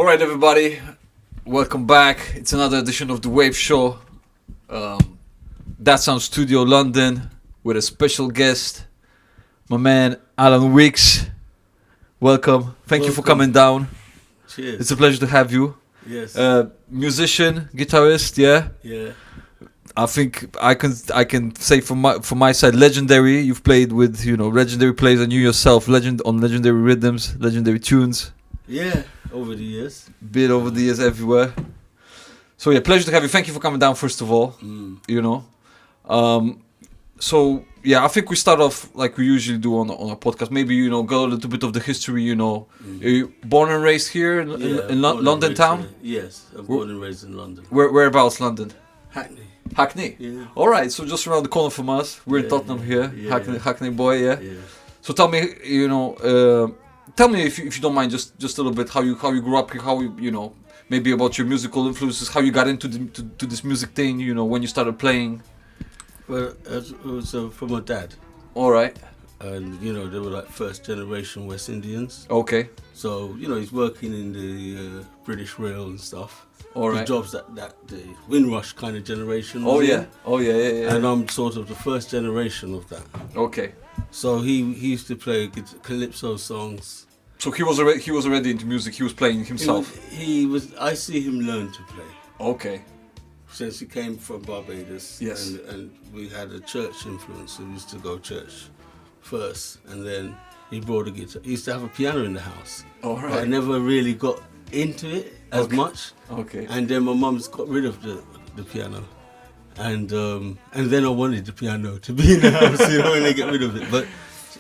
Alright everybody, welcome back. It's another edition of The Wave Show. That Sound Studio London with a special guest, my man Alan Weekes. Welcome. Thank you for coming down. Cheers. It's a pleasure to have you. Yes. Musician, guitarist, yeah? Yeah. I think I can say from my side, legendary. You've played with legendary players and you yourself, legendary rhythms, legendary tunes. Yeah. Over the years. Bit over the years everywhere. So yeah, pleasure to have you. Thank you for coming down first of all. So yeah, I think we start off like we usually do on our podcast. Maybe go a little bit of the history. Are you born and raised here in London town? Yes, I'm born and raised in London. Whereabouts London? Hackney. Yeah. All right, so just around the corner from us. We're in Tottenham here. Yeah. Hackney boy. Yeah. So tell me, tell me if you don't mind, just a little bit how you grew up here, how maybe about your musical influences, how you got into to this music thing, when you started playing. Well, it was from my dad. All right. And they were like first generation West Indians. Okay. So he's working in the British Rail and stuff. All right. The jobs that the Windrush kind of generation. Oh yeah. Yeah. And I'm sort of the first generation of that. Okay. So he used to play calypso songs. So he was already into music. He was playing himself. He was. I see him learn to play. Okay. Since he came from Barbados. Yes. And we had a church influence. So we used to go church first, and then he brought a guitar. He used to have a piano in the house. All right. But I never really got into it as much. Okay. And then my mum's got rid of the piano. And then I wanted the piano to be in the house, when they get rid of it. But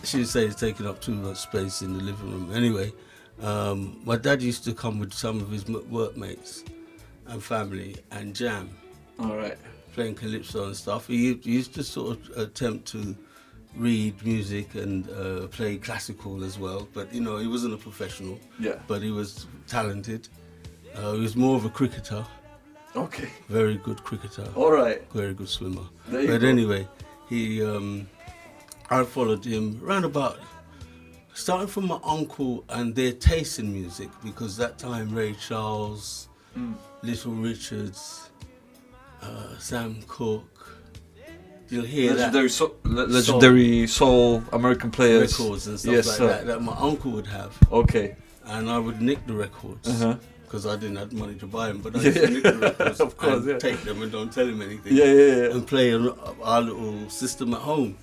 she would say it's taking up too much space in the living room. Anyway, my dad used to come with some of his workmates and family and jam. All right. Playing calypso and stuff. He used to sort of attempt to read music and play classical as well. But, he wasn't a professional. Yeah. But he was talented. He was more of a cricketer. Okay. Very good cricketer. All right. Very good swimmer. But anyway, I followed him round about, starting from my uncle and their taste in music, because that time Ray Charles, Little Richards, Sam Cooke, you'll hear legendary soul American players, records and stuff that my uncle would have. Okay. And I would nick the records. Uh-huh. Because I didn't have money to buy them, but I used to nick the records of course, and take them and don't tell him anything. Yeah. And play our little system at home.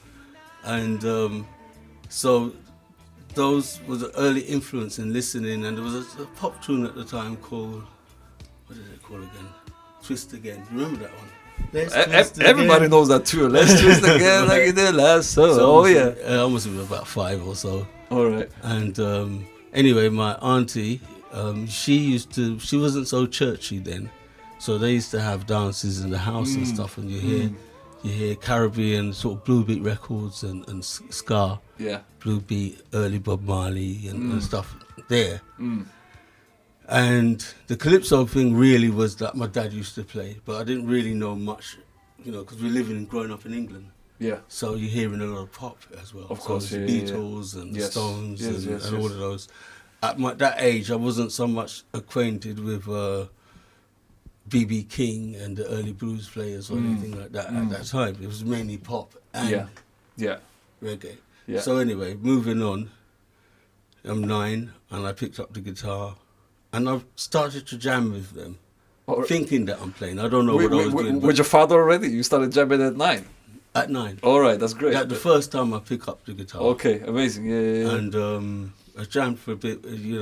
And so those was the early influence in listening. And there was a pop tune at the time called, what did it call again? Twist Again. You remember that one? Everybody knows that tune. Let's twist again like you did last. So I must have been about 5 or so. All right. And anyway, my auntie, she wasn't so churchy then, so they used to have dances in the house and stuff, and you hear Caribbean sort of blue beat records and ska, blue beat, early Bob Marley and stuff there. And the calypso thing really was that my dad used to play, but I didn't really know much, because we're living and growing up in England. Yeah. So you're hearing a lot of pop as well. Of course, so Beatles and the Stones and all of those. At that age, I wasn't so much acquainted with B.B. King and the early blues players or anything like that at that time. It was mainly pop and reggae. Yeah. So anyway, moving on, I'm 9 and I picked up the guitar and I started to jam with them, thinking that I'm playing. I don't know what I was doing. With your father already? You started jamming at 9? At 9. All right, that's great. That's the first time I pick up the guitar. Okay, amazing. Yeah. And I jammed for a bit, and you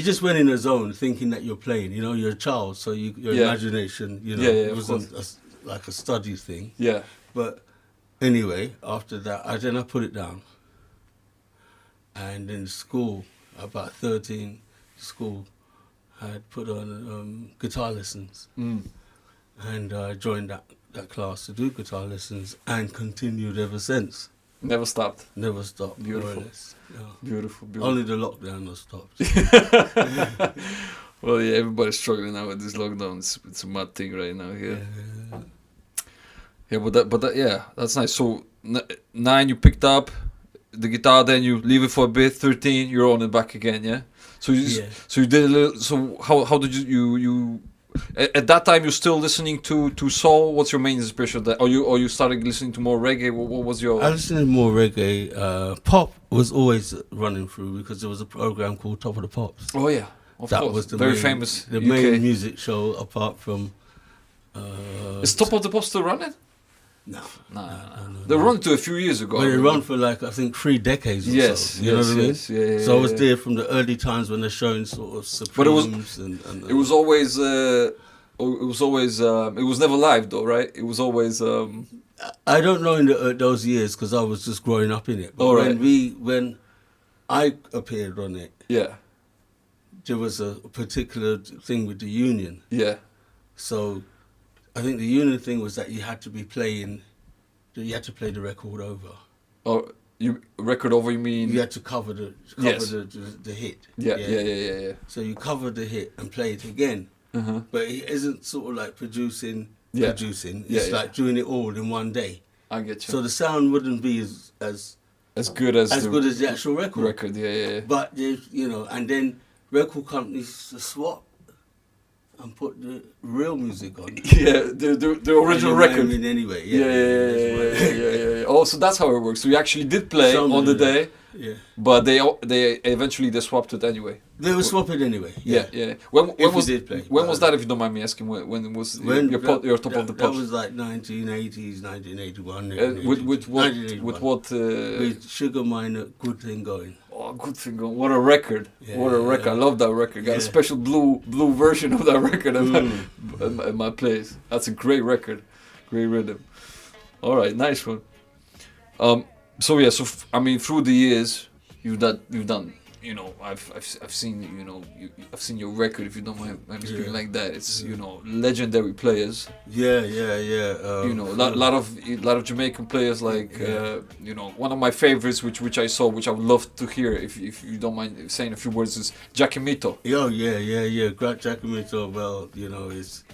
just went in a zone thinking that you're playing. You're a child, so your imagination, it wasn't like a study thing. Yeah. But anyway, after that, I put it down. And in school, about 13, school had put on guitar lessons. And I joined that class to do guitar lessons and continued ever since. Never stopped. Never stopped. Beautiful. Yeah. Beautiful. Only the lockdown has stopped. Well, yeah, everybody's struggling now with this lockdown. It's a mad thing right now here. Yeah, but that, that's nice. So 9 you picked up. the guitar, then you leave it for a bit. 13, you're on it back again. Yeah. So you did a little. So how did you at that time you're still listening to soul? What's your main inspiration? Or you started listening to more reggae? What was your? I listened to more reggae. Pop was always running through because there was a program called Top of the Pops. Oh yeah, of that course. was the Very main, famous. The UK. main music show apart from. Is Top of the Pops still running? No. They run to a few years ago. But they run for like I think 3 decades or so. You know what I mean? Yeah, so I was there from the early times when they're showing sort of Supremes. But it was always. It was never live though, right? It was always. I don't know in those years because I was just growing up in it. But when I appeared on it, there was a particular thing with the union. Yeah. So I think the union thing was that you had to play the record over. Oh, record over? You mean you had to cover the hit? Yeah. So you cover the hit and play it again. But it isn't sort of like producing. It's like doing it all in one day. I get you. So the sound wouldn't be as good as the actual record. Yeah. But there's, and then record companies swap and put the real music on. Yeah, the original record. Anyway. Yeah. Oh, so that's how it works. So you actually did play on the day. Yeah. But they eventually swapped it anyway. They would swap it anyway. Yeah. When was did play? When was that? If you don't mind me asking, when was your Top of the Pops? That was like 1980s, 1981. With what? With Sugar Minor, Good Thing Going. Oh, Good Thing Going! What a record! What a record! I love that record. Got a special blue version of that record at my place. That's a great record, great rhythm. All right, nice one. So through the years, you've done. I've seen I've seen your record. If you don't mind me speaking like that, it's legendary players. Yeah. A lot of Jamaican players like one of my favorites, which I saw, which I would love to hear. If you don't mind saying a few words, is Jackie Mito. Oh yeah. Great Jackie Mito. Well, is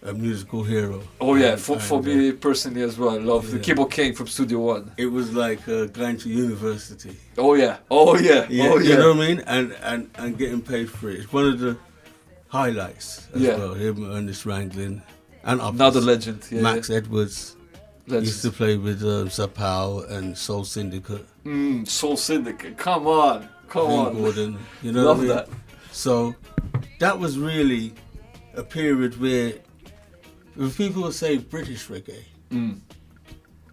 a musical hero. Oh yeah, for me personally as well, I love the Keyboard King from Studio One. It was like going to university. Oh yeah. You know what I mean? And getting paid for it. It's one of the highlights as well. Him, Ernest Ranglin, and others. Another legend. Max Edwards. Used to play with Zapao and Soul Syndicate. Soul Syndicate. Come on. Gordon. Love what I mean? that. So that was really a period where people would say British reggae,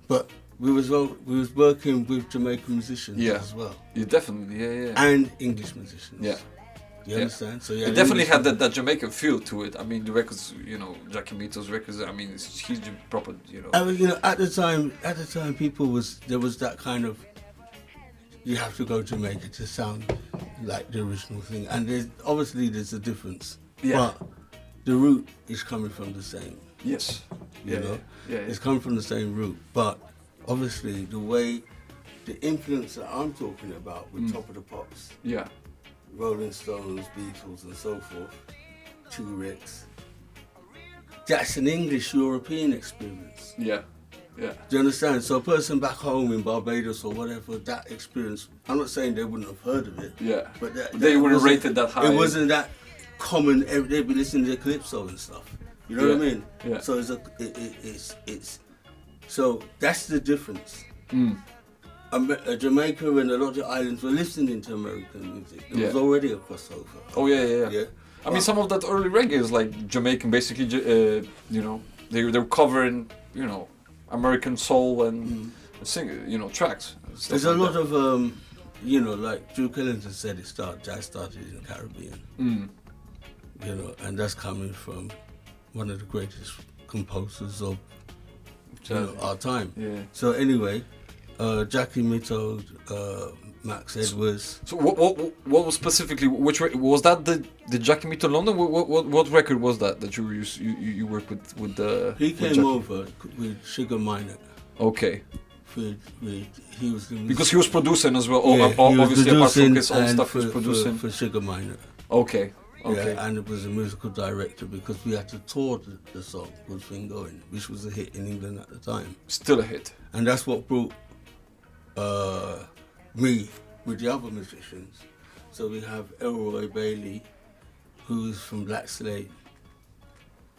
but we was working with Jamaican musicians as well. Yeah, definitely, and English musicians. Yeah, you understand? So it definitely had that Jamaican feel to it. I mean, the records, Jackie Mito's records. I mean, he's proper, I mean, at the time, there was that kind of, you have to go to Jamaica to sound like the original thing, and there's a difference. Yeah. But the root is coming from the same. Yes. It's coming from the same root. But obviously the influence that I'm talking about with Top of the Pops. Yeah. Rolling Stones, Beatles and so forth, T-Rex. That's an English European experience. Yeah. Do you understand? So a person back home in Barbados or whatever, that experience, I'm not saying they wouldn't have heard of it. Yeah. But they wouldn't rate it that high. It wasn't that common. They'd be listening to Calypso and stuff. You know what I mean? Yeah. So so that's the difference. Jamaica and a lot of islands were listening to American music. There was already a crossover. Oh yeah. I mean, some of that early reggae is like Jamaican, basically. They were covering American soul and singing tracks. There's a lot of like Duke Ellington said, jazz started in the Caribbean. And that's coming from one of the greatest composers of our time. Yeah. So anyway, Jackie Mito, Max Edwards. So what was specifically, which was that the Jackie Mito London? What record was that you worked with the? He came over with Sugar Minor. Okay. He was because he was producing as well. Obviously, apart from his own stuff, he was producing for Sugar Minor. Okay. Yeah, and it was a musical director because we had to tour the song Good Thing Going, which was a hit in England at the time. Still a hit. And that's what brought me with the other musicians. So we have Elroy Bailey, who's from Black Slate.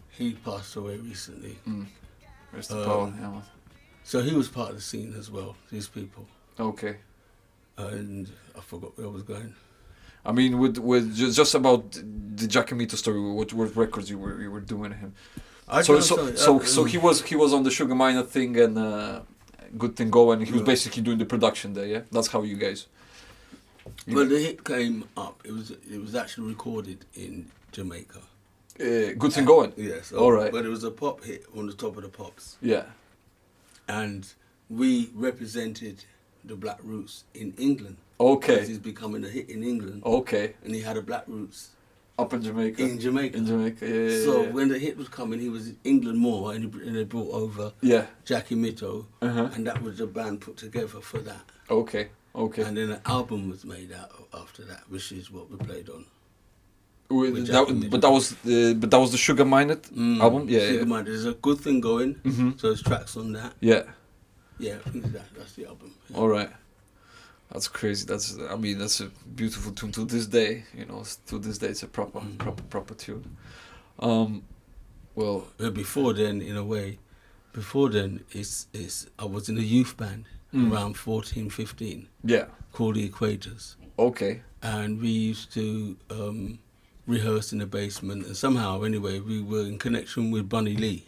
He passed away recently. Rest in power. Yeah, man. So he was part of the scene as well, these people. Okay. And I forgot where I was going. I mean, with just about the Giacomito story, what records you were doing him. So he was on the Sugar Minor thing and Good Thing Going. He was basically doing the production there. Yeah, that's how you guys. Well, the hit came up. It was actually recorded in Jamaica. Good Thing Going. Yes. All right. But it was a pop hit on the top of the pops. Yeah. And we represented the Black Roots in England. Okay. Because he's becoming a hit in England. Okay. And he had a Black Roots. Up in Jamaica. In Jamaica. Yeah. So when the hit was coming, he was in England more, and they brought over Jackie Mitto, and that was the band put together for that. Okay. And then an album was made out after that, which is what we played on. But that was the Sugar Minor album. Yeah. Sugar Minor. There's a Good Thing Going. So there's tracks on that. Yeah. Yeah, I think that's the album. Yeah. All right. That's crazy. That's a beautiful tune to this day. You know, to this day, it's a proper tune. Well, before then, in a way, it's I was in a youth band around 14, 15. Yeah. Called the Equators. Okay. And we used to rehearse in the basement, and somehow, anyway, we were in connection with Bunny Lee.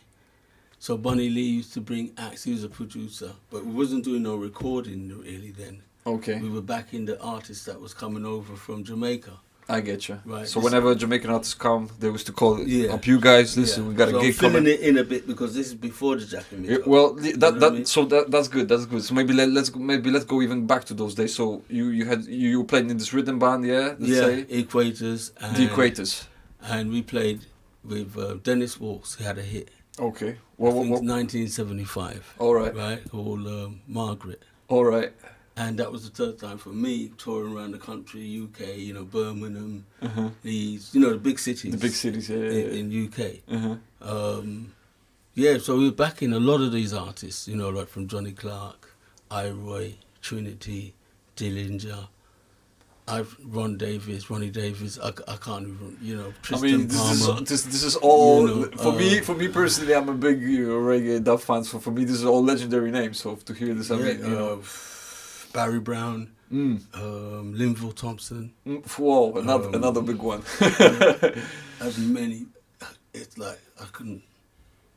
So Bunny Lee used to bring acts. He was a producer, but we wasn't doing no recording really then. Okay. We were backing the artists that was coming over from Jamaica. I get you. Right. So whenever Jamaican artists come, they used to call up you guys. Listen, we got a gig coming. I'm filling it in a bit because this is before the Giacomito. Well, that's good. That's good. So maybe let's go even back to those days. So you were playing in this rhythm band, yeah? Equators. The Equators. And we played with Dennis Walks, who had a hit. Okay. I think 1975. All right. Right, called Margaret. All right. And that was the third time for me touring around the country, UK, Birmingham, Leeds, the big cities. The big cities, in UK. So we were backing a lot of these artists, like from Johnny Clark, Iroy, Trinity, Dillinger, Ronnie Davis, I can't even, Tristan Palmer. This is all for me personally. I'm a big reggae and dub fan, so for me this is all legendary names. So to hear this, Barry Brown, Linville Thompson. Whoa, another big one. As many, it's like I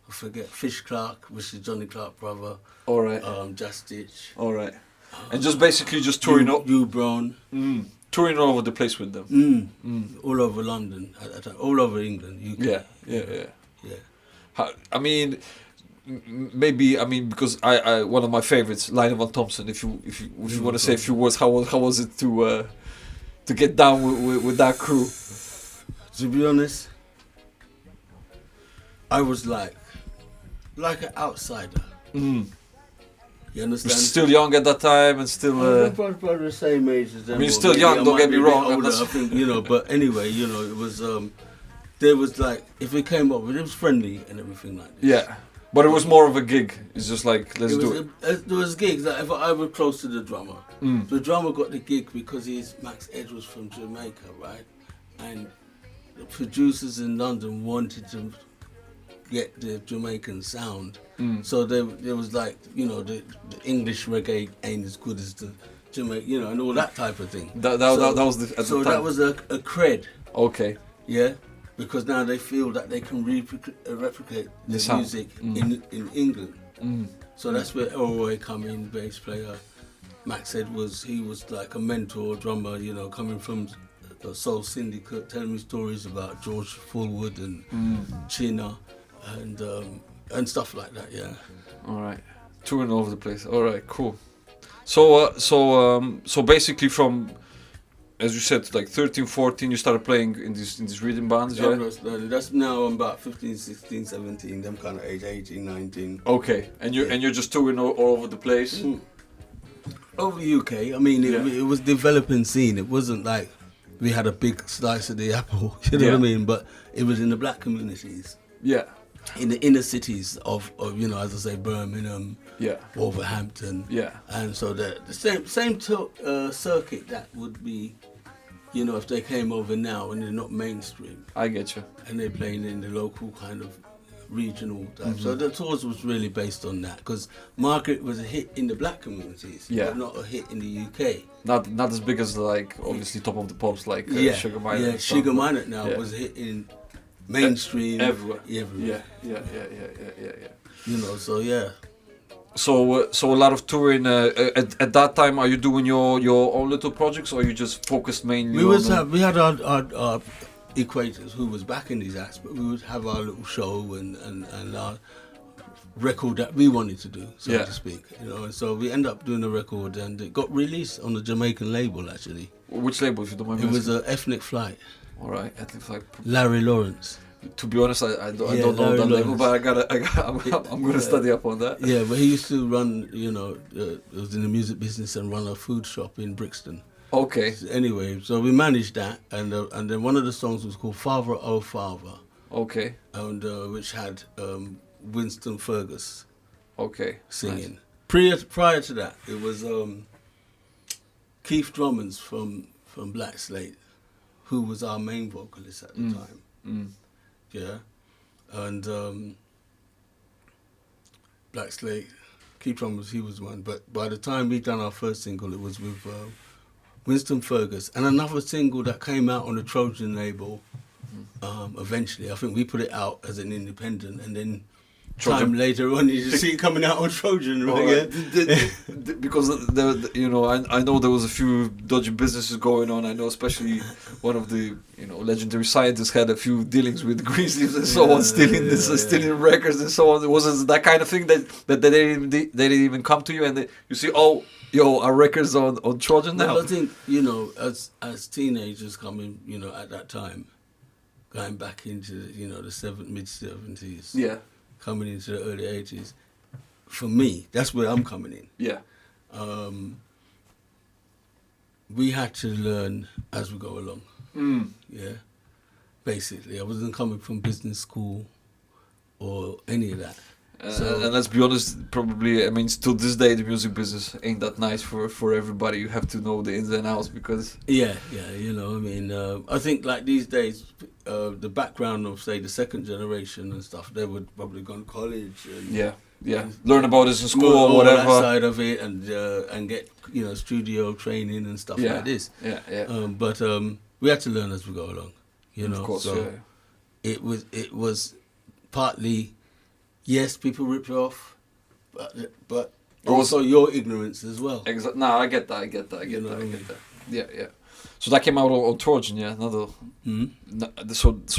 forget. Fish Clark, which is Johnny Clark brother. All right. Just Stitch. All right. And just basically just touring up. Hugh Brown. Touring all over the place with them. All over London, all over England, UK. Yeah. Because I one of my favorites, Lionel Van Thompson. If you want to say a few words, how was it to get down with that crew? To be honest, I was like an outsider. You understand? You're still young at that time, and still. Probably the same age as them. You're still young. Don't get me wrong. Older, I think, But anyway, it was. There was like, if it came up, it was friendly and everything like this. Yeah. But it was more of a gig. It's just like, let's do it. There was gigs. Like, if I was close to the drummer. The drummer got the gig because Max Edge was from Jamaica, right? And the producers in London wanted to get the Jamaican sound. So there was like, the English reggae ain't as good as the Jamaican, and all that type of thing. That was the at so the time. That was a cred. Okay. Yeah. Because now they feel that they can replicate the music in England. So that's where Elroy come in, bass player. Max said he was like a mentor drummer, coming from the Soul Syndicate, telling me stories about George Fullwood and China and stuff like that. Yeah. All right. Touring all over the place. All right. Cool. So basically from, as you said, like 13, 14, you started playing in these rhythm bands, yeah? That's now I'm about 15, 16, 17, them kind of age, 18, 19. Okay, and you're just touring all over the place? Over UK, it was developing scene. It wasn't like we had a big slice of the apple, you know what I mean? But it was in the black communities. Yeah. in the inner cities of as I say, Birmingham, Yeah. Wolverhampton, Yeah. and so the same circuit that would be, if they came over now and they're not mainstream I get you. and they're playing in the local kind of regional type. Mm-hmm. So the tours was really based on that, because Margaret was a hit in the black communities, Yeah. but not a hit in the UK. Not as big as like obviously Top of the Pops like Sugar Minott. Yeah, and stuff, Sugar but- Minott now yeah. was a hit in mainstream Everywhere. everywhere. Yeah. So yeah. So a lot of touring. At that time, are you doing your own little projects, or you just focused mainly? We had our Equators, who was backing these acts, but we would have our little show and our record that we wanted to do, so to speak. And so we ended up doing a record, and it got released on the Jamaican label actually. Which label, if you don't mind me It was asking? Ethnic Flight. All right, Ethnic Flight. Larry Lawrence. To be honest, I don't know Larry that label, Lawrence. but I'm gonna study up on that. Yeah, but he used to run, was in the music business and run a food shop in Brixton. Okay. Anyway, so we managed that, and then one of the songs was called Father Oh Father, Okay. and which had Winston Fergus Okay. singing. Prior to that, it was Keith Drummond from Black Slate, who was our main vocalist at the time. Mm. Yeah, and Black Slate, Keith Drummond, he was one. But by the time we done our first single, it was with Winston Fergus, and another single that came out on the Trojan label. Eventually, I think we put it out as an independent, and then Trojan. time later on, you just see it coming out on Trojan, right? Alright. Yeah. Because I know there was a few dodgy businesses going on. I know especially one of the legendary scientists had a few dealings with Greensleeves and so on, stealing records and so on. It wasn't that kind of thing that they didn't even come to you and you see, our records on Trojan now. Well, I think as teenagers coming, at that time, going back into the mid-70s. Yeah. Coming into the early 80s, for me, that's where I'm coming in. Yeah. We had to learn as we go along. Yeah. Basically, I wasn't coming from business school or any of that. And let's be honest, probably, still this day, the music business ain't that nice for everybody. You have to know the ins and outs because... Yeah, I think like these days, the background of, say, the second generation and stuff, they would probably go to college. And yeah. Learn about this in school or all whatever. that side of it and get, studio training and stuff like this. Yeah. But we had to learn as we go along, Of course, so it was partly... Yes, people rip you off, but also your ignorance as well. Exactly. No, I get that. I get that. Yeah. So that came out on Trojan, yeah. So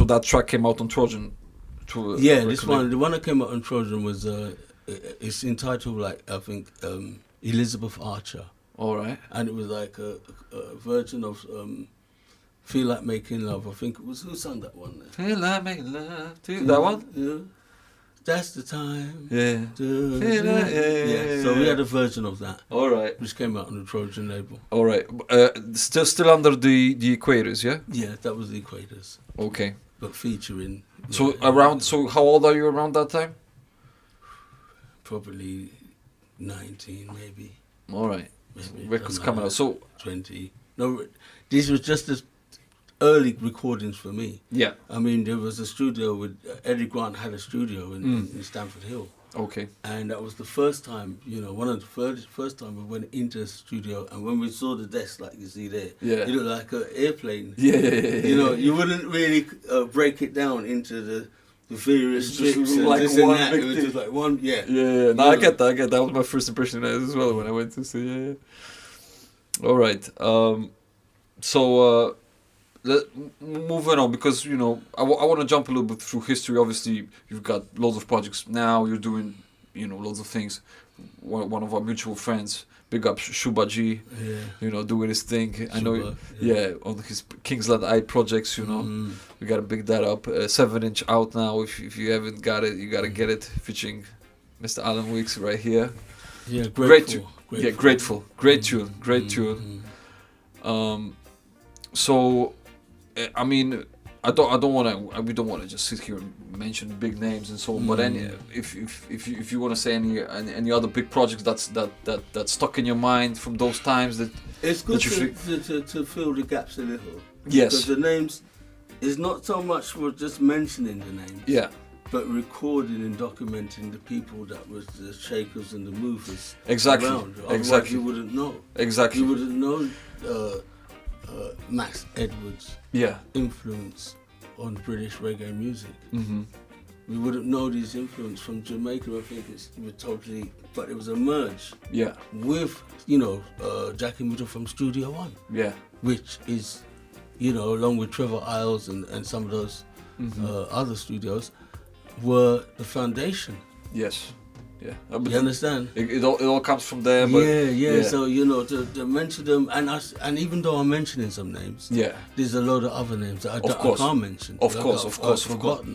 that track came out on Trojan. The one that came out on Trojan was it's entitled I think Elizabeth Archer. All right. And it was like a version of Feel Like Making Love. I think it was, who sang that one? Feel like making love to that one. Yeah. That's the time. Yeah. So we had a version of that. All right. Which came out on the Trojan label. All right. Still under the Equators, yeah? Yeah, that was the Equators. Okay. But featuring. So how old are you around that time? Probably 19, maybe. All right. Maybe. Records coming out. So 20. No, these was just as early recordings for me. Yeah. There was a studio with Eddie Grant had a studio in Stamford Hill. Okay. And that was the first time, one of the first time we went into the studio, and when we saw the desk like you see there, it looked like an airplane. Yeah. You wouldn't really break it down into the various strips and like this one and that. big It was thing. just like one, Yeah. No, I get that. That was my first impression as well when I went to see. Yeah. All right. So. Moving on, because I want to jump a little bit through history. Obviously, you've got loads of projects now. You're doing loads of things. One of our mutual friends, big up Shuba G, doing his thing. Shuba, I know, on his Kingsland Eye projects. We gotta big that up. 7-inch out now. If you haven't got it, you gotta get it. Featuring Mr. Alan Weekes right here. Yeah, grateful. Grateful. Great tune. Great tune. So. I don't want to. We don't want to just sit here and mention big names and so on. But if you want to say any other big projects that stuck in your mind from those times that it's good that to fill the gaps a little. Yes. Because the names is not so much for just mentioning the names. Yeah. But recording and documenting the people that was the shakers and the movers exactly. around. Otherwise exactly. you wouldn't know. Exactly. You wouldn't know Max Edwards' influence on British reggae music. Mm-hmm. We wouldn't know these influence from Jamaica. I think but it was a merge. Yeah. With Jackie Middle from Studio One. Yeah. Which is, along with Trevor Isles and some of those other studios, were the foundation. Yes. Yeah. You understand? It all comes from there. But yeah. So to mention them, and even though I'm mentioning some names, there's a lot of other names that I can't mention. Of course, forgotten,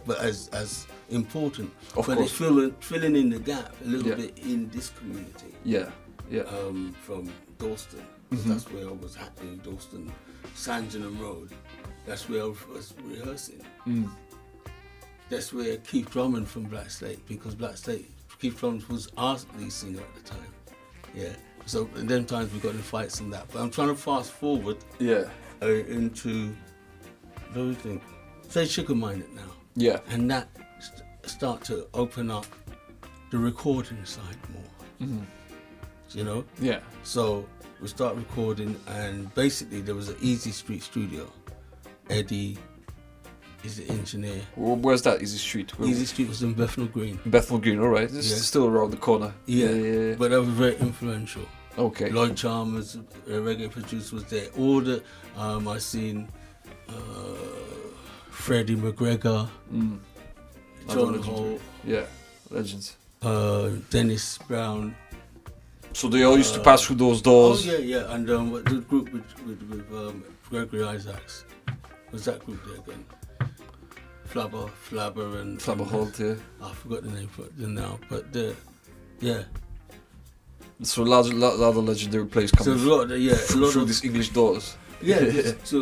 but as important. Of but course. It's filling in the gap a little bit in this community. Yeah. From Dalston, that's where I was happening. Dalston, Sandringham Road. That's where I was rehearsing. That's where Keith Drummond from Black Slate, because Black Slate, Keith Drummond was our lead singer at the time. Yeah. So in them times we got in fights and that. But I'm trying to fast forward into those things. Say Sugar Minded now. Yeah. And that start to open up the recording side more. Yeah. So we start recording, and basically there was an Easy Street studio. Eddie is the engineer. Where's that Easy Street? Easy Street was in Bethnal Green. Bethnal Green, all right. This is still around the corner. Yeah. But that was very influential. Okay. Lloyd Chalmers, a reggae producer, was there. All the I seen Freddie McGregor, John Holt, legends. Dennis Brown. So they all used to pass through those doors. Oh yeah. And the group with Gregory Isaacs. Was that group there again? Flabber and Holt, I forgot the name for it now, but so a lot of legendary players coming through these English doors. Yeah, just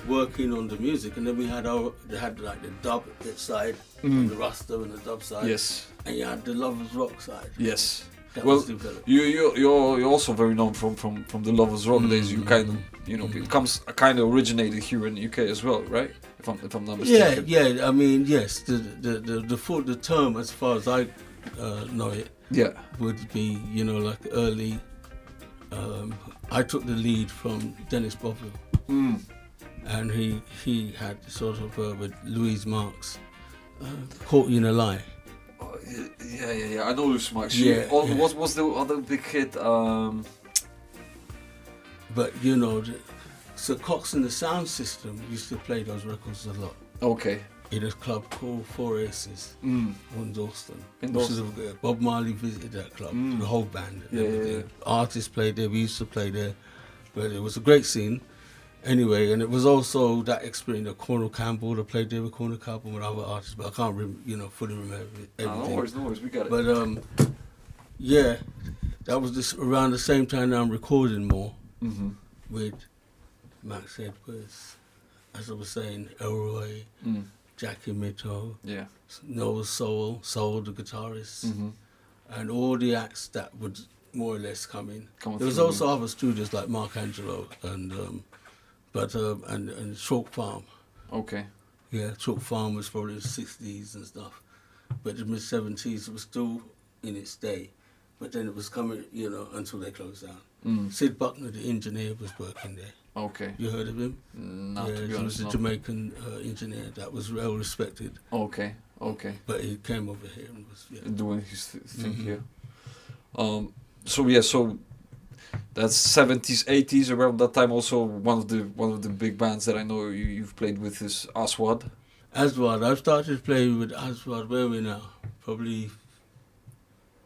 working on the music, and then we had like the dub side, and the Rasta and the dub side. Yes. And you had the Lovers Rock side. Yes. That well, was developed. you're also very known from the Lovers Rock days. You kind of it comes kind of originated here in the UK as well, right? If I'm not mistaken. Yeah. I mean, yes. The term, as far as I know it, would be like early. I took the lead from Dennis Boville, and he had sort of with Louise Marks, Caught You in a Lie. Oh, yeah. I know Louise Marks. What was the other big hit? But so Cox and the Sound System used to play those records a lot. Okay. In a club called Four Aces in Dalston. In Bob Marley visited that club, the whole band and everything. Artists played there, we used to play there. But it was a great scene. Anyway, and it was also that experience of Cornel Campbell that played there with Cornel Campbell and other artists, but I can't fully remember everything. No worries, we got it. But that was around the same time that I'm recording more with Max Edwards, as I was saying, Elroy, Jackie Mitto, Noel Soul, the guitarist, and all the acts that would more or less come in. There was also other studios like Mark Angelo and Chalk Farm. Okay. Yeah, Chalk Farm was probably the 60s and stuff, but the mid-70s it was still in its day. But then it was coming, until they closed down. Sid Buckner, the engineer, was working there. Okay. You heard of him? No, to be honest, he was a Jamaican engineer that was well respected. Okay. But he came over here and was doing his thing here. So that's 70s, 80s. Around that time, also one of the big bands that I know you've played with is Aswad. I started playing with Aswad. Where are we now? Probably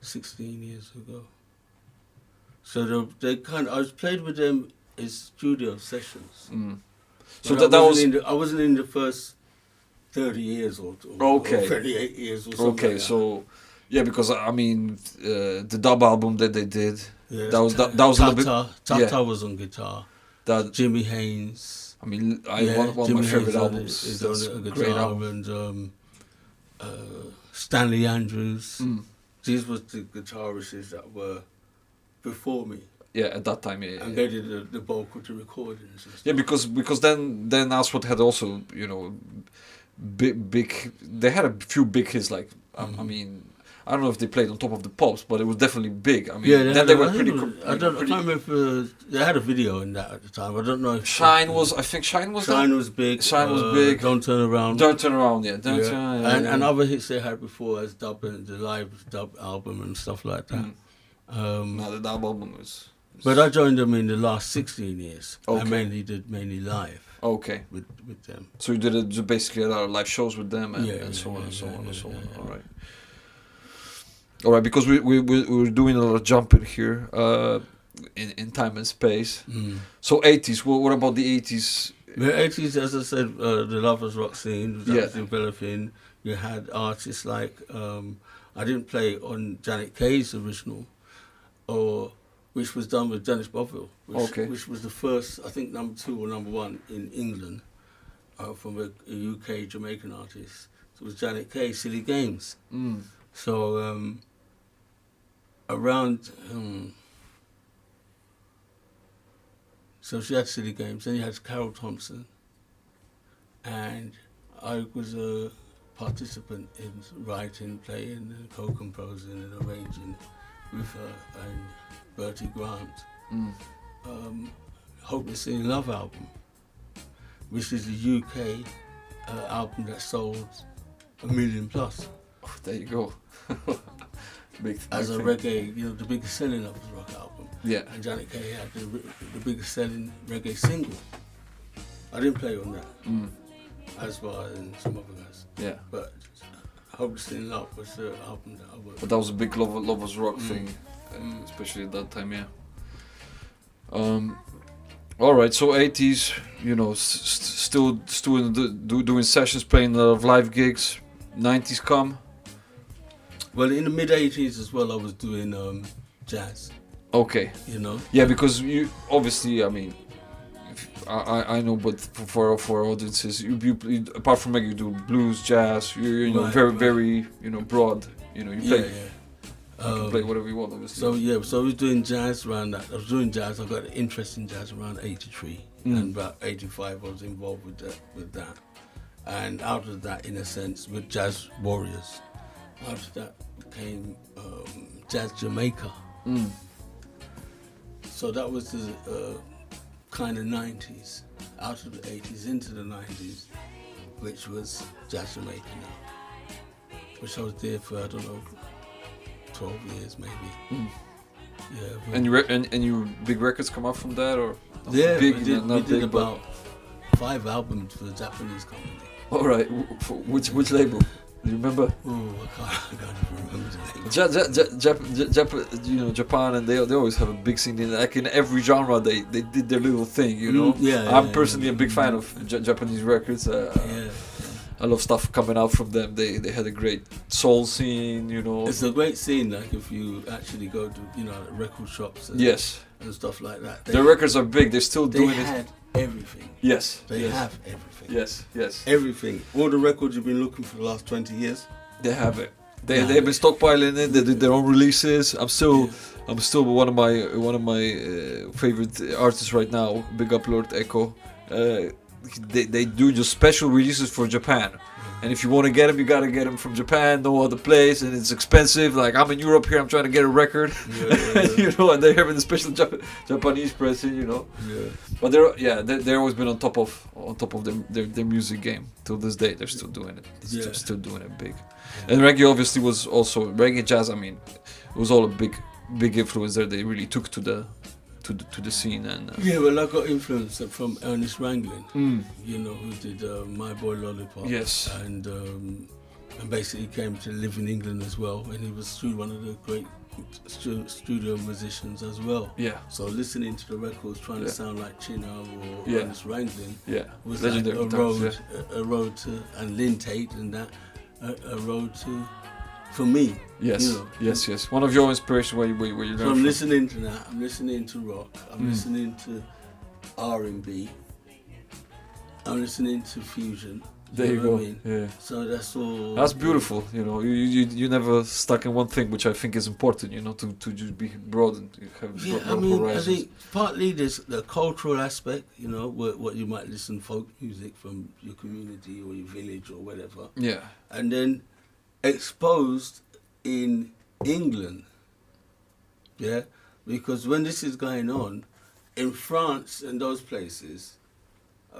16 years ago. So I was played with them in studio sessions. So I wasn't in the first 30 years or 38 years or something. Okay, like so because I mean the dub album that they did, that was a little bit. Tata was on guitar. That Jimmy Haynes. I mean, one of my favorite albums. Is That's on a great guitar, album. and Stanley Andrews. These were the guitarists that were before me. Yeah, at that time, yeah. And they did the bulk of the recordings. And stuff. Yeah, because then Ashford had also, you know, big. They had a few big hits. Like I mean, I don't know if they played on top of the pops, but it was definitely big. I mean, yeah, they were pretty. I can't remember if they had a video in that at the time. I don't know if Shine was. I think Shine was. Shine was big. Shine was big. Don't Turn Around. Don't Turn Around. Yeah. Don't Turn Around. And other hits they had before as dub and the live dub album and stuff like that. No, the dub album was. But I joined them in the last 16 years. Okay. I did mainly live. Okay. With them. So you did basically a lot of live shows with them and so on. All right. All right, because we were doing a lot of jumping here in time and space. So 80s. What about the 80s? The 80s, as I said, the lovers rock scene was developing. You had artists like I didn't play on Janet Kay's original, which was done with Dennis Boville, which was the first, I think, number 2 or number 1 in England from a UK Jamaican artist. So it was Janet Kay, Silly Games. So around, so she had Silly Games. Then you had Carol Thompson, and I was a participant in writing, playing, and co-composing and arranging with her and Bertie Grant. Hopelessly in Love album, which is the UK album that sold 1 million plus. Oh, there you go. big As a thing. reggae, you know, the biggest selling of his rock album. Yeah. And Janet Kay had the biggest selling reggae single. I didn't play on that, as well as some other guys. Yeah. But Hopelessly in Love was the album that I worked. But that was a big lovers rock thing, especially at that time. Yeah. All right. So 80s, you know, still doing sessions, playing a lot of live gigs. 90s come. Well, in the mid 80s as well, I was doing jazz. Okay. You know. Yeah, because you obviously, I mean, I know, but for audiences, you apart from reggae, you do blues, jazz. You know, very you know, broad. You know, you play. You can play whatever you want, obviously. So I was doing jazz around that. I was doing jazz. I got an interest in jazz around 83, and about 85 I was involved with that. And out of that, in a sense, with Jazz Warriors, out of that came Jazz Jamaica. So that was the kind of 90s, out of the 80s into the 90s, which was Jazz Jamaica now, which I was there for, I don't know, 12 years maybe. Yeah. And your big records come out from that, or yeah, big, we did about 5 albums for the Japanese company. All right, which label? Do you remember? Oh, I can't even remember the label. You know, Japan, and they always have a big scene. Like in every genre, they did their little thing. You know. I'm personally a big fan of Japanese records. I love stuff coming out from them. They had a great soul scene. You know. It's a great scene. Like if you actually go to record shops. And stuff like that. Their records are big. They're still doing it. They had everything. Yes. They have everything. Yes. Everything. All the records you've been looking for the last 20 years. They have it. They've been stockpiling it. They did their own releases. I'm still one of my favorite artists right now. Big up Lord Echo. They do just special releases for Japan. And if you want to get them, you got to get them from Japan, no other place, and it's expensive. Like, I'm in Europe here, I'm trying to get a record, you know, and they're having the special Japanese pressing, you know. Yeah. But they're always been on top of their music game till this day. They're still doing it. They're still doing it big. Yeah. And reggae obviously was also reggae jazz. I mean, it was all a big influence there. They really took to the scene. And well, I got influence from Ernest Ranglin, you know, who did My Boy Lollipop. Yes. And basically came to live in England as well, and he was one of the great studio musicians as well. Yeah. So listening to the records, trying to sound like Chino or Ernest Ranglin, was legendary like a road to, and Lynn Tate and that, a road to. For me, yes, you know, yes. One of your inspirations where you learn. So I'm listening to that. I'm listening to rock. I'm listening to R&B. I'm listening to fusion. There you know go. what I mean? Yeah. So that's all. That's beautiful. You know, you never stuck in one thing, which I think is important. You know, to just be broad and have I horizons. think partly there's the cultural aspect. You know, what you might listen folk music from your community or your village or whatever. Yeah. And then exposed in England. Yeah, because when this is going on in France and those places.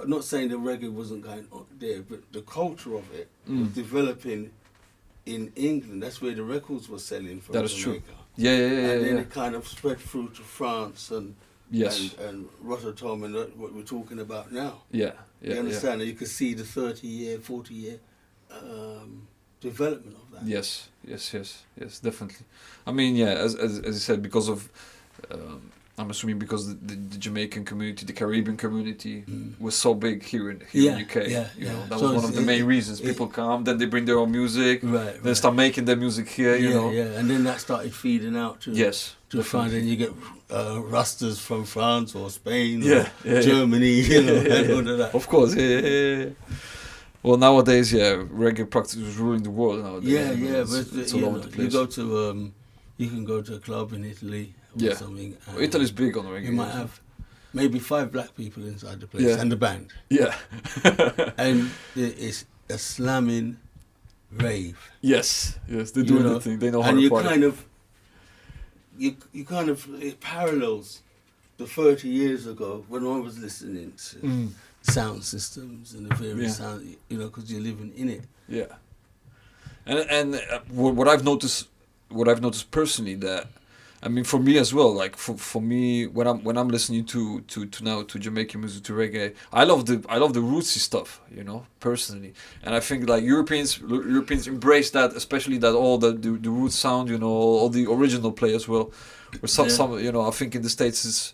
I'm not saying the reggae wasn't going on there, but the culture of it was developing in England. That's where the records were selling from. That is Jamaica. true. Yeah. And then it kind of spread through to France and and Rotterdam and what we're talking about now. Yeah. You understand? You could see the 30-year, 40-year development of that. Yes, definitely. I mean, yeah, as you said, because of I'm assuming because the Jamaican community, the Caribbean community was so big here in UK. You know, that was one of the main reasons people come. Then they bring their own music. Right. Then start making their music here. You know. Yeah, and then that started feeding out to France, and you get Rastas from France or Spain, or Germany. You know, and all of that. Of course, yeah. Well, nowadays, reggae practice is ruling the world nowadays. But it's all over the place. You can go to a club in Italy. Or something. Italy's big on reggae. You might have maybe 5 black people inside the place and the band. Yeah. And it's a slamming rave. Yes, they do the thing. They know how and to you party. kind of it parallels the 30 years ago when I was listening to sound systems and the various sound, because you're living in it. Yeah. And what I've noticed personally, that I mean, for me as well, like for me, when I'm listening to Jamaican music, to reggae, I love the rootsy stuff, personally, and I think like Europeans embrace that, especially that all the root sound, all the original play as well. Or some, I think in the States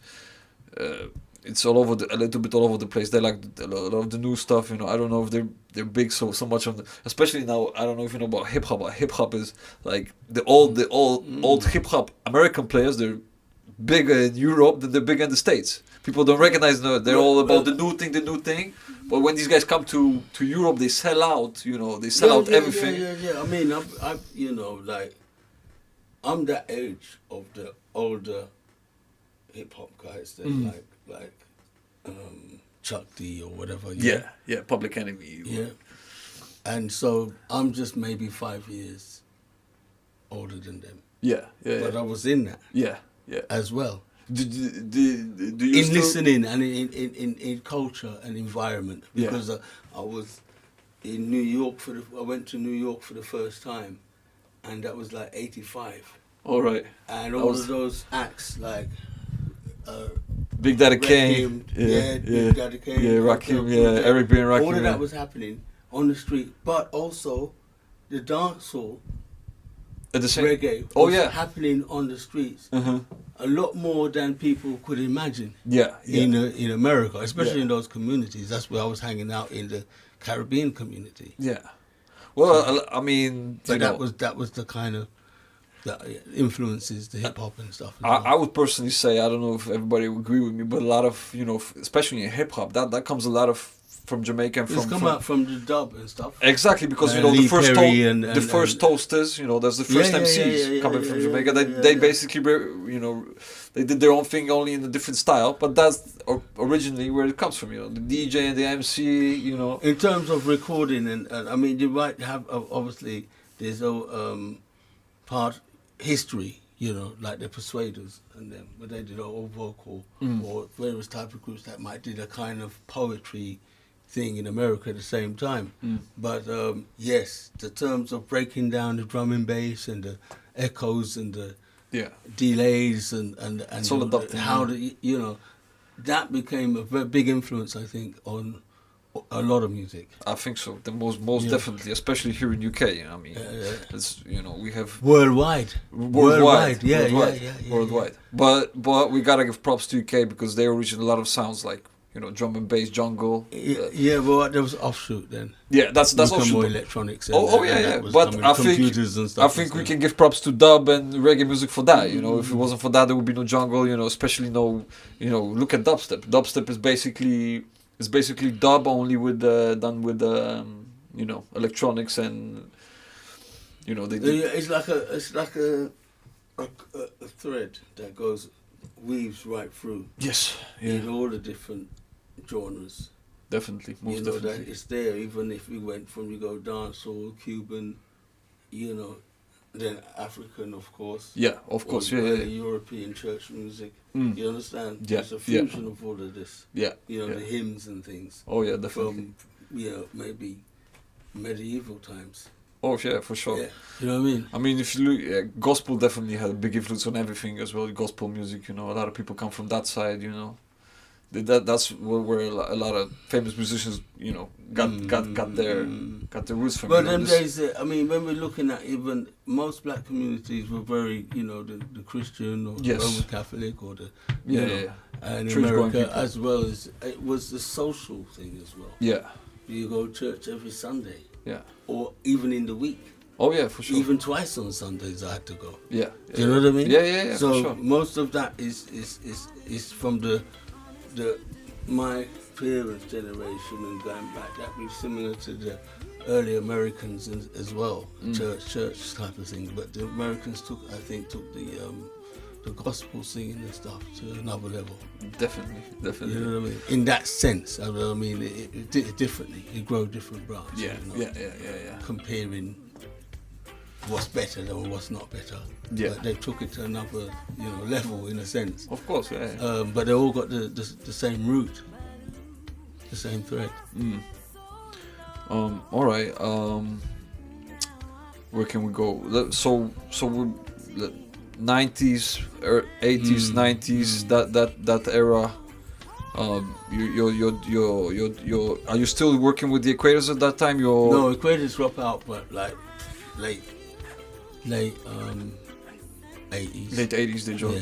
it's all over a little bit all over the place. They like a lot of the new stuff, I don't know if they're big so much on especially now. I don't know if you know about hip hop. Hip hop is like the old hip hop American players. They're bigger in Europe than they're bigger in the States. People don't recognize they're all about the new thing. But when these guys come to Europe, they sell out. They sell out everything. Yeah. I mean, I'm that age of the older hip hop guys that like Chuck D or whatever. Yeah, Public Enemy. Yeah. And so I'm just maybe 5 years older than them. Yeah. But I was in that. Yeah. As well. Do you in listening and in culture and environment, because I was in New York I went to New York for the first time, and that was like 85. All right. And all of those acts like Big Daddy Kane, Big Daddy Kane, Rakim, Eric B. and Rakim. All of that was happening on the street, but also the dancehall, reggae was happening on the streets. A lot more than people could imagine. In America, especially in those communities. That's where I was hanging out, in the Caribbean community. Yeah. Well, I mean, that was the kind of that influences the hip hop and stuff. I would personally say, I don't know if everybody would agree with me, but a lot of especially in hip hop, that comes a lot of from Jamaica and it's come out from the dub and stuff. Exactly, because the first toasters, that's the first MCs coming from Jamaica. They basically, they did their own thing, only in a different style, but that's originally where it comes from. The DJ and the MC. In terms of recording, and I mean, you might have obviously there's part history. Like the Persuaders and them, but they did all vocal or various type of groups that might did a kind of poetry thing in America at the same time. But yes, the terms of breaking down the drum and bass and the echoes and the delays and how that became a very big influence, I think, on a lot of music. I think so. The most definitely, especially here in UK. I mean, it's, we have worldwide. Worldwide. But we gotta give props to UK, because they originate a lot of sounds like drum and bass, jungle. Well, there was offshoot then. Yeah, that's offshoot. More electronics. But I think we can give props to dub and reggae music for that. If it wasn't for that, there would be no jungle. Especially look at dubstep. Dubstep is basically dub only with done with electronics and it's like a thread that weaves right through. Yes, in all the different genres. Definitely, most definitely. That it's there. Even if we went from dancehall, Cuban, then African, of course. Yeah, of course. European church music. You understand? Yeah, it's a fusion of all of this. Yeah, the hymns and things. Oh yeah, definitely. From maybe medieval times. Oh yeah, for sure. Yeah. You know what I mean? I mean, if you look, gospel definitely had a big influence on everything as well. Gospel music, a lot of people come from that side. That's where a lot of famous musicians, got their roots from. But them days, when we're looking at even most black communities were very, the Christian or the Roman Catholic or the and in America as well as it was the social thing as well. Yeah, you go to church every Sunday. Yeah, or even in the week. Oh yeah, for sure. Even twice on Sundays I had to go. Yeah, do you know what I mean? Yeah. So for sure. most of that is from the my parents' generation and going back. That was similar to the early Americans as well, church type of thing. But the Americans took the gospel singing and stuff to another level. Definitely. You know what I mean? In that sense, it did differently. It grew different branches. Yeah. Comparing what's better than what's not better. Yeah. But they took it to another, level in a sense. Of course, yeah. But they all got the same root, the same thread. All right. Where can we go? So we 90s, 80s, 90s. That era. You are you still working with the Equators at that time? No, Equators drop out, but like late 80s. Late 80s they dropped,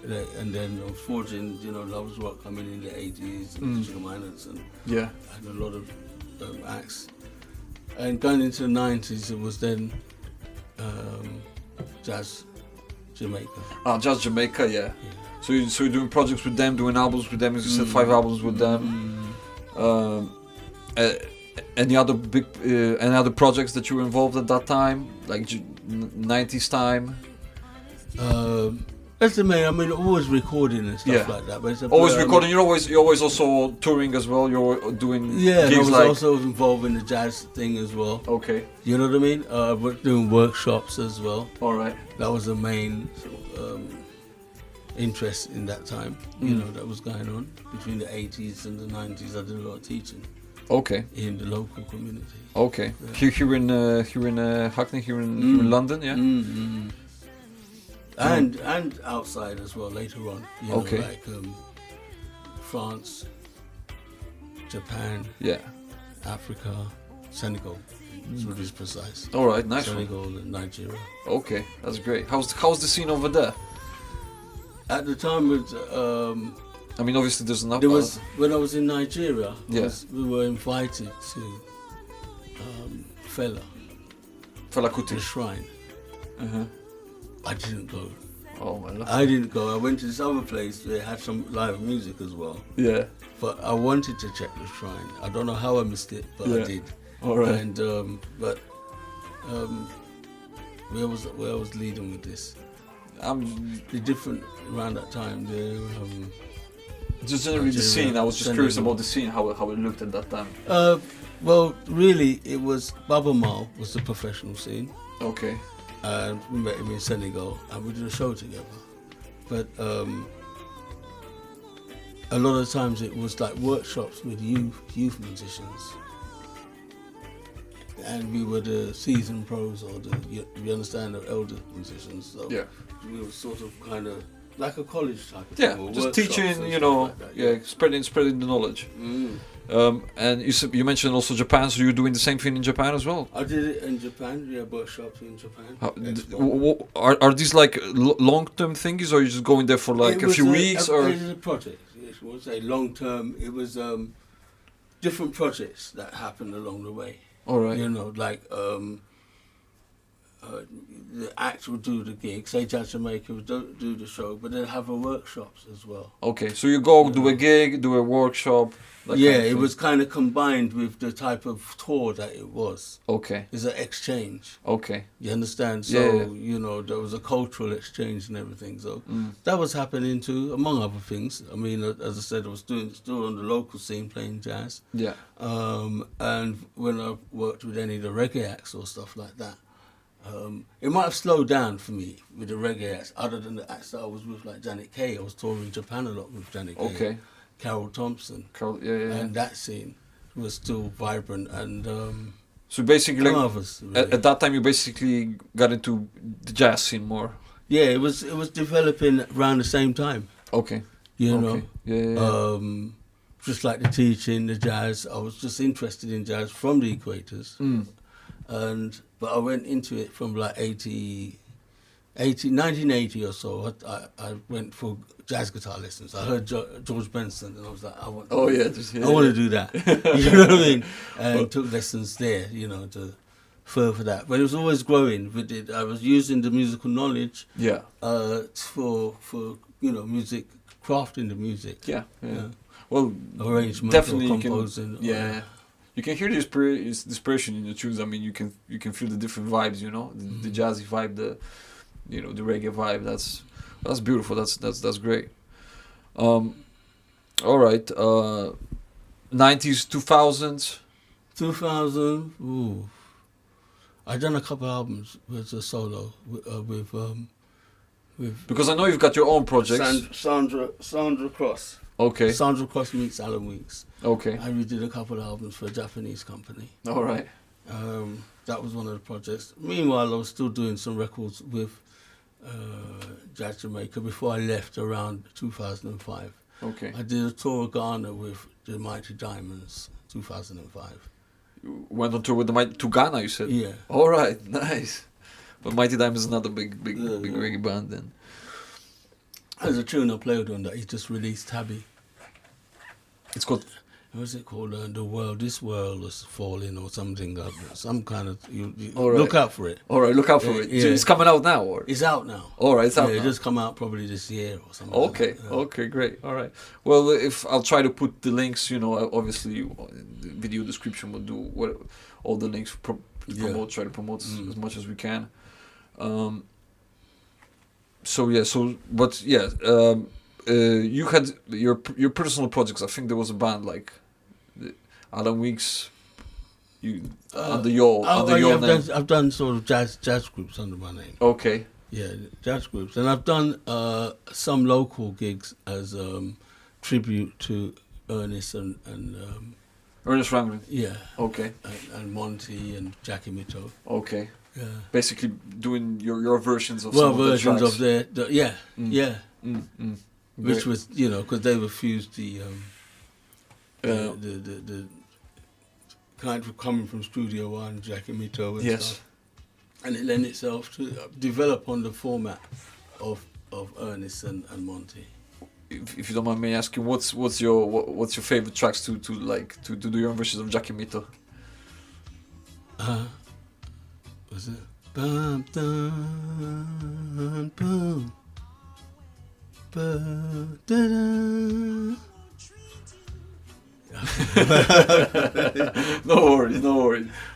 Late, and then Forging, Love's Rock coming in the 80s, and Sugar Miners, and a lot of acts. And going into the 90s, it was then Jazz Jamaica. Jazz Jamaica, yeah. So you're doing projects with them, doing albums with them. As you said, 5 albums with them. Any other projects that you were involved at that time, like 90s time? That's the main. Always recording and stuff like that. But always recording. You're always also touring as well. You're doing gigs I was also involved in the jazz thing as well. Okay. You know what I mean? We're doing workshops as well. All right. That was the main interest in that time. That was going on between the 80s and the 90s. I did a lot of teaching. Okay. In the local community. Okay. Yeah. Here in Hackney, here in London, yeah. And outside as well later on. Like France, Japan, Africa, Senegal. To be precise. All right, nice. Senegal and Nigeria. Okay, that's great. How's the scene over there? At the time, obviously there's enough. When I was in Nigeria. We were invited to Fela Kuti, the shrine. I didn't go. Oh my God. I didn't go. I went to this other place where they had some live music as well. Yeah. But I wanted to check the shrine. I don't know how I missed it, but I did. All right. And where I was leading with this? The different around that time. Just generally the scene. I was just curious about the scene, how it looked at that time. Well, really, it was Baba Mal was the professional scene. Okay. And we met him in Senegal, and we did a show together. But a lot of times it was like workshops with youth musicians, and we were the seasoned pros or the elder musicians. So we were sort of kind of like a college type of thing. Just teaching, like spreading the knowledge. And you mentioned also Japan, so you're doing the same thing in Japan as well? I did it in Japan, workshops in Japan. Are these like long-term things, or are you just going there for like a few weeks? Or it was a project. would say long term. It was different projects that happened along the way. All right. You know, like the act would do the gig, say Jazz Jamaica would do the show, but then have a workshops as well. Okay, so you go do a gig, do a workshop. Yeah, it was kind of combined with the type of tour that it was. Okay. It's an exchange. Okay. You understand? So, you know, there was a cultural exchange and everything. So that was happening too, among other things. I mean, as I said, I was still on the local scene playing jazz. Yeah. And when I worked with any of the reggae acts or stuff like that, it might have slowed down for me with the reggae acts, other than the acts that I was with, like Janet Kay. I was touring Japan a lot with Janet Kay. Okay. Carol Thompson. Yeah. And that scene was still vibrant. And so basically, like, others, really. at that time, you basically got into the jazz scene more. Yeah, it was developing around the same time. Okay. You know? Yeah. Just like the teaching, the jazz. I was just interested in jazz from the Equators. But I went into it from like 1980 or so. I went for jazz guitar lessons. I heard George Benson, and I was like, I want to do that. You know what I mean? And took lessons there, you know, to further that. But it was always growing with it. I was using the musical knowledge for you know, music, crafting the music. Yeah. Well, arrangement, definitely composing. You can hear the inspiration in the tunes. I mean, you can feel the different vibes. You know, the jazzy vibe, the reggae vibe. That's beautiful. That's great. All right. 90s, 2000s. 2000. Ooh, I done a couple albums with a solo with because I know you've got your own projects. Sandra Cross. Okay. Sandra Cross meets Alan Weekes. Okay. And we did a couple of albums for a Japanese company. All right. That was one of the projects. Meanwhile, I was still doing some records with Jazz Jamaica before I left around 2005. Okay. I did a tour of Ghana with the Mighty Diamonds, 2005. You went on tour with to Ghana, you said? Yeah. All right, nice. But Mighty Diamonds is not a big reggae band then. There's a tune I played on that he just released, Tabby. It's called... What's it called? The world. This world is falling or something. Some kind of. You right. Look out for it. All right, look out for it. Yeah. So it's coming out now, or? It's out now. All right, it's out now. It just come out probably this year or something. Okay, okay, great. All right. Well, if I'll try to put the links, you know, obviously, the video description will do all the links. Try to promote as much as we can. You had your personal projects. I think there was a band like Alan Weekes. Under your name. I've done sort of jazz groups under my name. Okay. Yeah, jazz groups, and I've done some local gigs as tribute to Ernest and Ernest Ranglin. Yeah. Okay. And Monty and Jackie Mito. Okay. Yeah. Basically doing your versions of some versions of the tracks. of their which was, you know, because they refused the kind of coming from Studio One, Jackie Mito and stuff, and it lent itself to develop on the format of Ernest and Monty. If you don't mind me asking, what's your favorite tracks to do your own versions of Jackie Mito? Was it? Bum, dum, boom. Ba, da, da. No worries.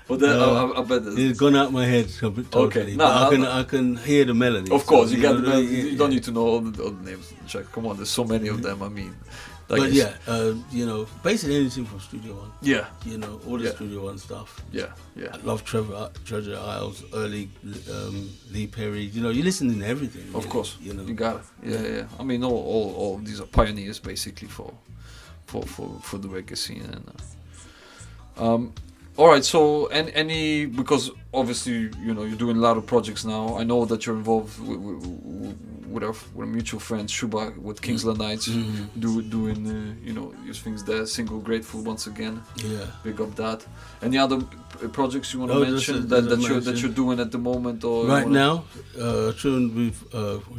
But then I bet it's gone out my head totally. Okay, I can hear the melody. Of course, you got the melody. You don't need to know all the names of the track. Come on, there's so many of them. I mean, you know, basically anything from Studio One. Yeah. You know, all the Studio One stuff. Yeah. I love Treasure Isles, early Lee Perry. You know, you listen to everything. Of course, you know, you got it. Yeah. I mean, all these are pioneers basically for the reggae scene. And all right, so because obviously, you know, you're doing a lot of projects now. I know that you're involved with a mutual friend Shuba with Kingsland Nights, doing you know, these things there. Single Grateful once again. Yeah, big up that. Any other projects you want to mention that you're doing at the moment, or right now? Tune we've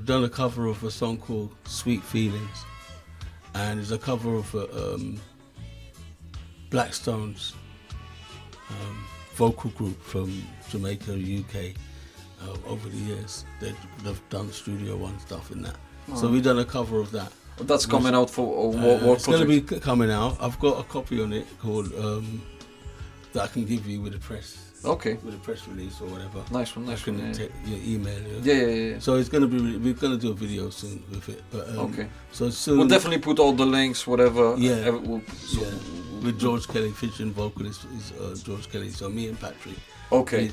done a cover of a song called Sweet Feelings, and it's a cover of Blackstone's vocal group from Jamaica, UK. Over the years, they've done Studio One stuff in that. So we've done a cover of that. That's coming out for what it's going to be coming out. I've got a copy on it called that I can give you with the press. Okay. With a press release or whatever. Nice one. I can take your email. Yeah. So it's going to be. We're going to do a video soon with it. But, okay. So soon. We'll definitely put all the links, whatever. Yeah. With George Kelly, featuring vocalist is George Kelly. So me and Patrick. Okay.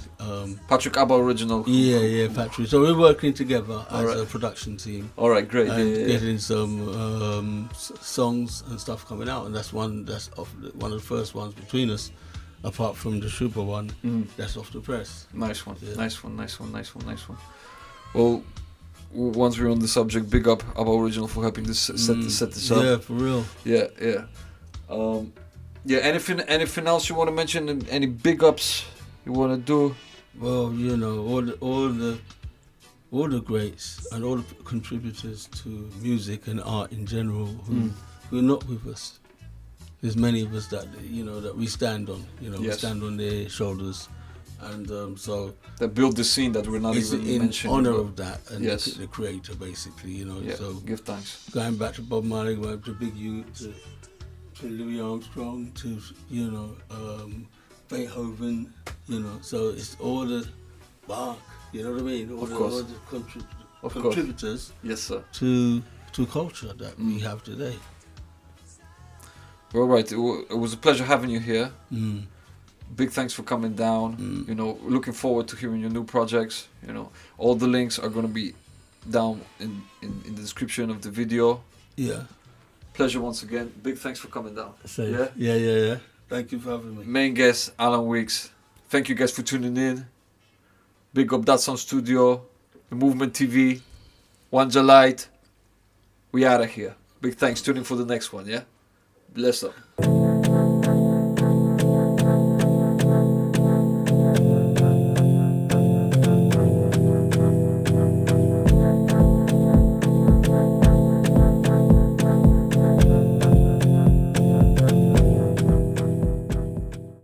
Patrick Abba original. Yeah, Patrick. So we're working together as a production team. All right, great. And getting some songs and stuff coming out, and that's one of the first ones between us, apart from the Super one. That's off the press. Nice one. Yeah. Nice one. Well, once we're on the subject, big up Abba Original for helping this set this up. Yeah, for real. Yeah. Anything else you want to mention? Any big ups you want to do? Well, all the greats and all the contributors to music and art in general who are not with us. There's many of us that that we stand on. We stand on their shoulders, and so that build the scene that we're not even mentioning. In honor of that and the creator, basically. So give thanks. Going back to Bob Marley, going to Big U, to Louis Armstrong, to Beethoven, so it's all the Bach, you know what I mean? All the contributors yes, sir. to culture that we have today. All right, it was a pleasure having you here. Big thanks for coming down. Looking forward to hearing your new projects. All the links are going to be down in the description of the video. Yeah. Pleasure once again. Big thanks for coming down. Yeah. Thank you for having me. Main guest, Alan Weekes. Thank you guys for tuning in. Big up That Sound Studio, the Movement TV, Wanja Light. We out of here. Big thanks. Tune in for the next one, yeah? Bless up.